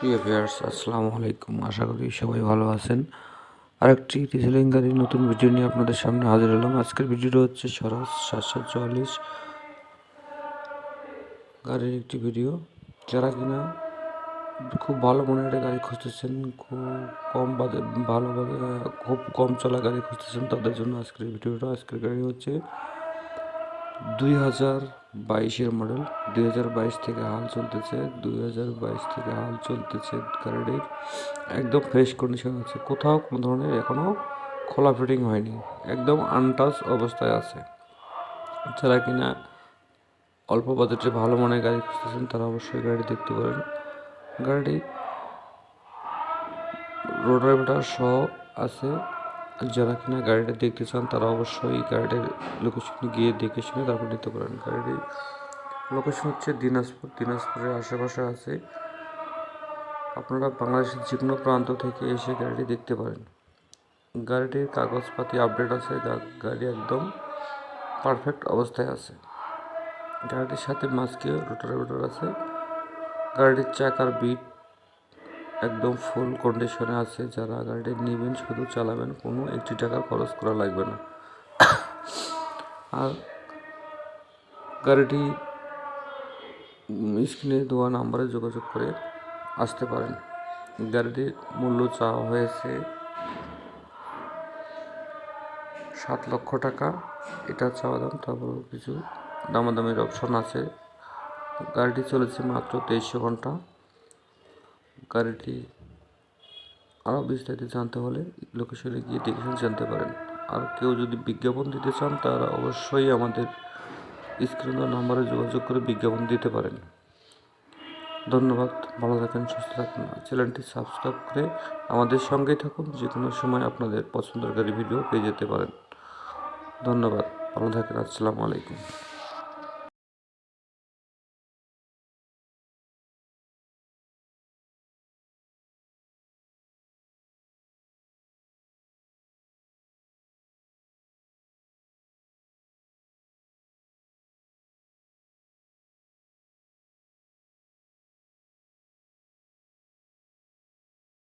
প্রিয় ভিউয়ার্স, আসসালামু আলাইকুম। আশা করি সবাই ভালো আছেন। আরেকটি ডিজেলিং গাড়ির নতুন ভিডিও নিয়ে আপনাদের সামনে হাজির হলাম। আজকের ভিডিওটা হচ্ছে স্বরাজ 744 গাড়ির একটি ভিডিও। যারা কিনা খুব ভালো মানের একটা গাড়ি খুঁজতেছেন, খুব কম খুব কম চলা গাড়ি খুঁজতেছেন, তাদের জন্য আজকের ভিডিওটা। আজকের গাড়ি হচ্ছে 2022-এর মডেল। 2022 থেকে হাল চলতেছে, 2022 থেকে হাল চলতেছে। গাড়িটির একদম ফ্রেশ কন্ডিশন আছে, কোথাও কোনো ধরনের এখনও খোলা ফিটিং হয়নি, একদম আনটাচ অবস্থায় আছে। যারা কিনা অল্প বাজেটে ভালো মানের গাড়ি খুঁজতেছেন তারা অবশ্যই গাড়ি দেখতে পারেন। গাড়িটি রোটাভেটর সহ আছে। যারা কিনা গাড়িটা দেখতে চান তারা অবশ্যই গাড়িটির লোকেশনে গিয়ে দেখে শুনে তারপর নিতে পারেন। গাড়িটির লোকেশন হচ্ছে দিনাজপুরের আশেপাশে আছে। আপনারা বাংলাদেশের যে কোনো প্রান্ত থেকে এসে গাড়িটি দেখতে পারেন। গাড়িটির কাগজপাতি আপডেট আছে, গাড়ি একদম পারফেক্ট অবস্থায় আছে। গাড়িটির সাথে মাস্কিও রোটাভেটর আছে। গাড়িটির চাকার বিট একদম ফুল কন্ডিশনে আছে। যারা গাড়িটি নেবেন শুধু চালাবেন, কোনো একটি টাকা খরচ করা লাগবে না। আর গাড়িটি স্ক্রিনে দেওয়া নাম্বারে যোগাযোগ করে আসতে পারেন। গাড়িটির মূল্য চাওয়া হয়েছে 7 লক্ষ টাকা, এটা চাওয়া দাম। তারপরেও কিছু দামাদামির অপশন আছে। গাড়িটি চলেছে মাত্র 2300 ঘন্টা। গাড়িটি আরও বিস্তারিত জানতে হলে লোকেশনে গিয়ে দেখে জানতে পারেন। আর কেউ যদি বিজ্ঞাপন দিতে চান তারা অবশ্যই আমাদের স্ক্রিনের নাম্বারে যোগাযোগ করে বিজ্ঞাপন দিতে পারেন। ধন্যবাদ, ভালো থাকেন, সুস্থ থাকুন। চ্যানেলটি সাবস্ক্রাইব করে আমাদের সঙ্গেই থাকুন। যে কোনো সময় আপনাদের পছন্দের গাড়ি ভিডিও পেয়ে যেতে পারেন। ধন্যবাদ, ভালো থাকেন। আসসালামু আলাইকুম।